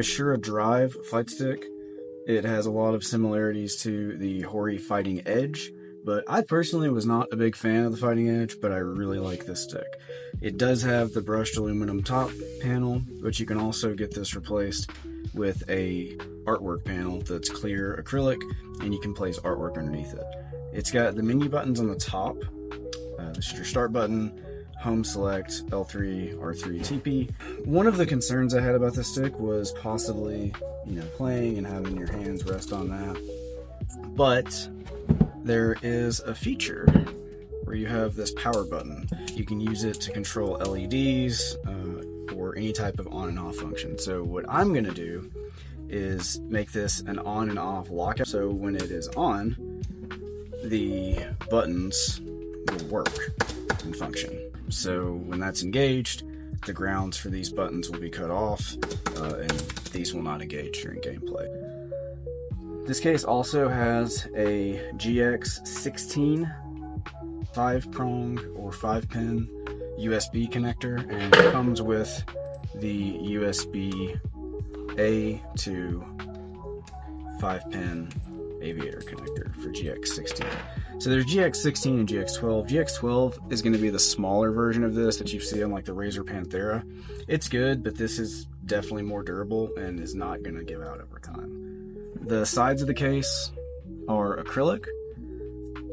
ASURA Drive fight stick. It has a lot of similarities to the Hori Fighting Edge, but I personally was not a big fan of the Fighting Edge, but I really like this stick. It does have the brushed aluminum top panel, but you can also get this replaced with a artwork panel that's clear acrylic, and you can place artwork underneath it. It's got the menu buttons on the top. This is your start button, home select, L3, R3, TP. One of the concerns I had about this stick was possibly, playing and having your hands rest on that. But there is a feature where you have this power button. You can use it to control LEDs or any type of on and off function. So what I'm gonna do is make this an on and off lockout. So when it is on, the buttons will work and function. So when that's engaged, the grounds for these buttons will be cut off, and these will not engage during gameplay. This case also has a GX16 5-prong or 5-pin USB connector, and it comes with the USB-A to 5-pin aviator connector for GX16. So there's GX16 and GX12. GX12 is going to be the smaller version of this that you see on like the Razer Panthera. It's good, but this is definitely more durable and is not going to give out over time. The sides of the case are acrylic,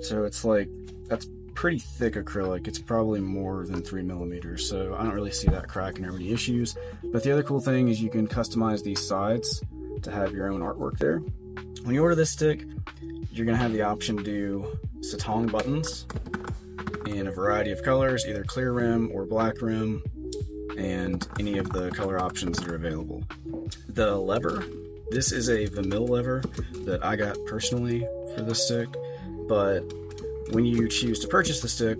so it's like, that's pretty thick acrylic. It's probably more than 3 millimeters, so I don't really see that cracking or any issues. But the other cool thing is you can customize these sides to have your own artwork there. When you order this stick, you're going to have the option to do Satong buttons in a variety of colors, either clear rim or black rim, and any of the color options that are available. The lever, this is a Vermil lever that I got personally for this stick, but when you choose to purchase the stick,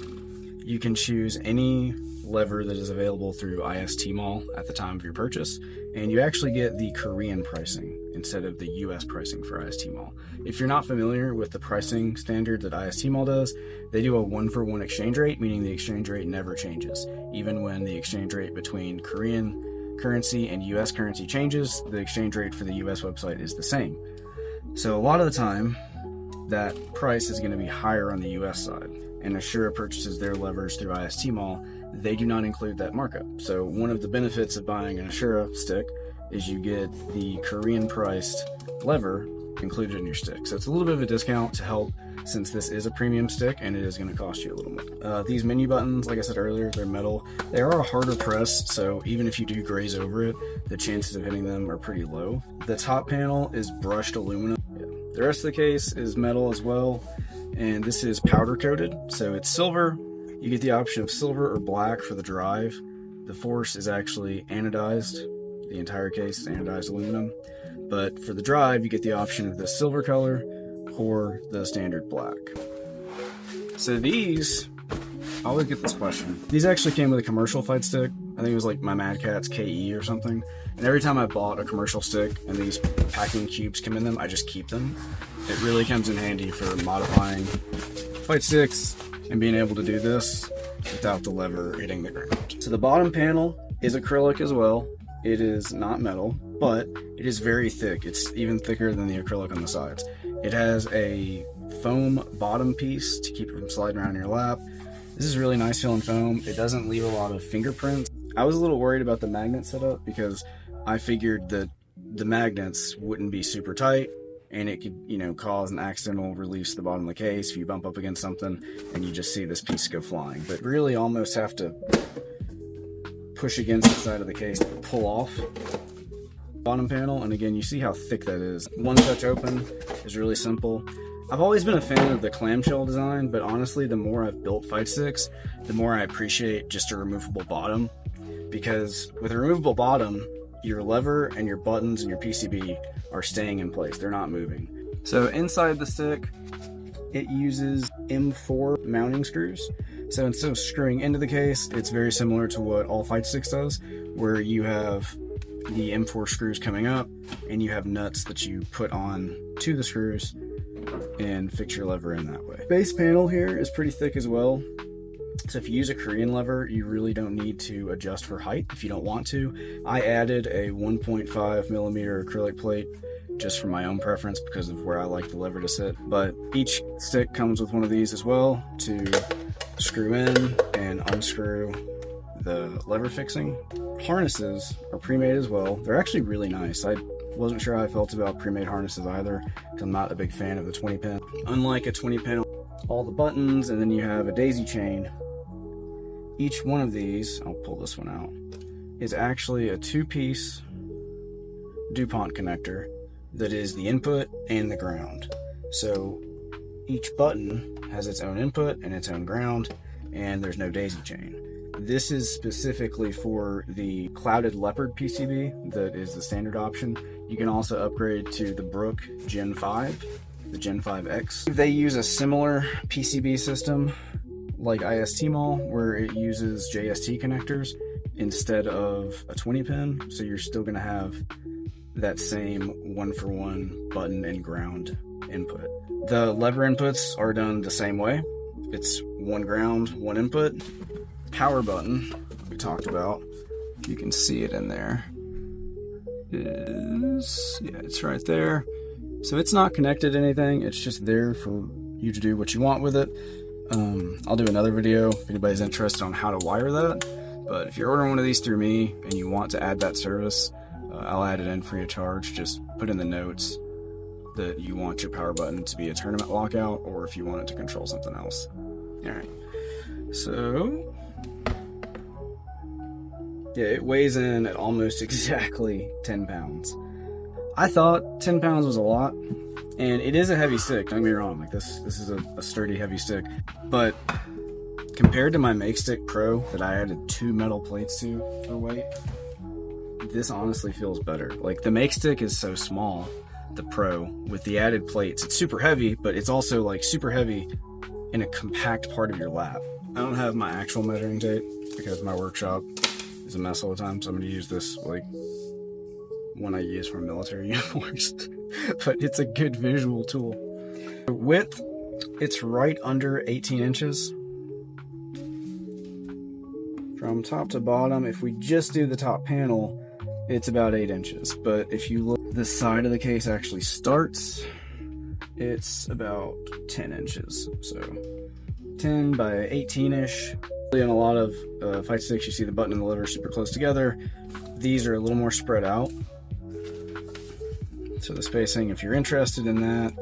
you can choose any lever that is available through IST Mall at the time of your purchase, and you actually get the Korean pricing instead of the US pricing for IST Mall. If you're not familiar with the pricing standard that IST Mall does, they do a 1-for-1 exchange rate, meaning the exchange rate never changes. Even when the exchange rate between Korean currency and US currency changes, the exchange rate for the US website is the same. So a lot of the time, that price is going to be higher on the US side, and ASURA purchases their levers through IST Mall. They do not include that markup. So one of the benefits of buying an ASURA stick is you get the Korean priced lever included in your stick. So it's a little bit of a discount to help, since this is a premium stick and it is going to cost you a little more. These menu buttons, like I said earlier, they're metal. They are a harder press, so even if you do graze over it, the chances of hitting them are pretty low. The top panel is brushed aluminum. The rest of the case is metal as well, and this is powder coated, so it's silver. You get the option of silver or black for the drive. The force is actually anodized. The entire case is anodized aluminum. But for the drive, you get the option of the silver color or the standard black. So these, I always get this question. These actually came with a commercial fight stick. I think it was like my Mad Catz KE or something. And every time I bought a commercial stick and these packing cubes come in them, I just keep them. It really comes in handy for modifying fight sticks and being able to do this without the lever hitting the ground. So the bottom panel is acrylic as well. It is not metal, but it is very thick. It's even thicker than the acrylic on the sides. It has a foam bottom piece to keep it from sliding around in your lap. This is really nice feeling foam. It doesn't leave a lot of fingerprints. I was a little worried about the magnet setup because I figured that the magnets wouldn't be super tight and it could, cause an accidental release to the bottom of the case if you bump up against something and you just see this piece go flying. But really almost have to push against the side of the case to pull off bottom panel, and again, you see how thick that is. One touch open is really simple. I've always been a fan of the clamshell design, but honestly, the more I've built fight sticks, the more I appreciate just a removable bottom, because with a removable bottom, your lever and your buttons and your PCB are staying in place. They're not moving. So inside the stick, it uses M4 mounting screws. So instead of screwing into the case, it's very similar to what all fight sticks does, where you have the M4 screws coming up and you have nuts that you put on to the screws and fix your lever in that way. Base panel here is pretty thick as well. So if you use a Korean lever, you really don't need to adjust for height if you don't want to. I added a 1.5 millimeter acrylic plate just for my own preference because of where I like the lever to sit. But each stick comes with one of these as well to screw in and unscrew the lever fixing. Harnesses are pre-made as well. They're actually really nice. I wasn't sure how I felt about pre-made harnesses either because I'm not a big fan of the 20 pin. Unlike a 20 pin, all the buttons, and then you have a daisy chain. Each one of these, I'll pull this one out, is actually a 2-piece DuPont connector that is the input and the ground. So each button has its own input and its own ground, and there's no daisy chain. This is specifically for the clouded leopard PCB that is the standard option. You can also upgrade to the Brook Gen 5, the Gen 5X. They use a similar PCB system like IST-Mall, where it uses JST connectors instead of a 20 pin, so you're still going to have that same 1-for-1 button and ground input. The lever inputs are done the same way. It's 1 ground, 1 input. Power button we talked about, you can see it in there. It's right there. So it's not connected to anything, it's just there for you to do what you want with it. I'll do another video if anybody's interested on how to wire that, but if you're ordering one of these through me and you want to add that service, I'll add it in free of charge. Just put in the notes that you want your power button to be a tournament lockout, or if you want it to control something else. Alright, so yeah, it weighs in at almost exactly 10 pounds. I thought 10 pounds was a lot, and it is a heavy stick, don't get me wrong, like this is a sturdy heavy stick, but compared to my MakeStick Pro that I added 2 metal plates to for weight, this honestly feels better. Like the MakeStick is so small, the Pro, with the added plates, it's super heavy, but it's also like super heavy in a compact part of your lap. I don't have my actual measuring tape because my workshop is a mess all the time, so I'm going to use this like one I use for military uniforms. But it's a good visual tool. The width, it's right under 18 inches. From top to bottom, if we just do the top panel, it's about 8 inches. But if you look, the side of the case actually starts, it's about 10 inches. So 10 by 18-ish. In a lot of fight sticks, you see the button and the lever super close together. These are a little more spread out. So the spacing, if you're interested in that,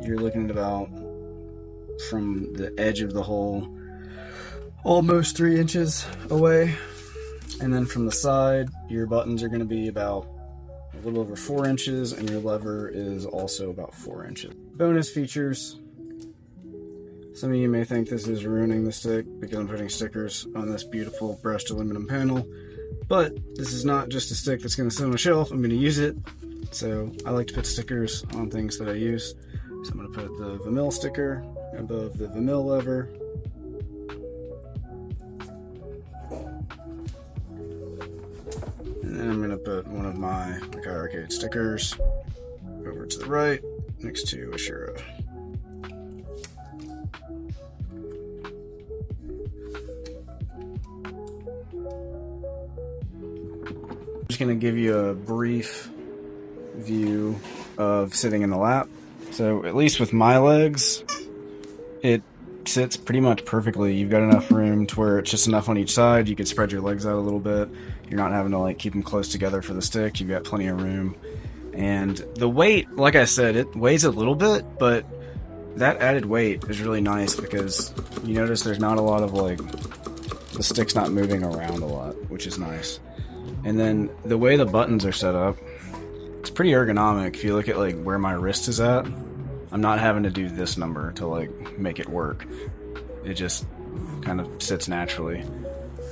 you're looking at about, from the edge of the hole, almost 3 inches away. And then from the side, your buttons are going to be about a little over 4 inches, and your lever is also about 4 inches. Bonus features. Some of you may think this is ruining the stick because I'm putting stickers on this beautiful brushed aluminum panel, but this is not just a stick that's going to sit on a shelf. I'm going to use it. So I like to put stickers on things that I use. So I'm going to put the Vermil sticker above the Vermil lever. And then I'm going to put one of my Makai Arcade stickers over to the right next to ASURA. I'm just going to give you a brief view of sitting in the lap. So at least with my legs, it sits pretty much perfectly. You've got enough room to where it's just enough on each side. You can spread your legs out a little bit. You're not having to like keep them close together for the stick. You've got plenty of room. And the weight, like I said, it weighs a little bit, but that added weight is really nice because you notice there's not a lot of like, the stick's not moving around a lot, which is nice. And then the way the buttons are set up, it's pretty ergonomic. If you look at like where my wrist is at, I'm not having to do this number to like make it work. It just kind of sits naturally.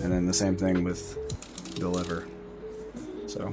And then the same thing with the lever. So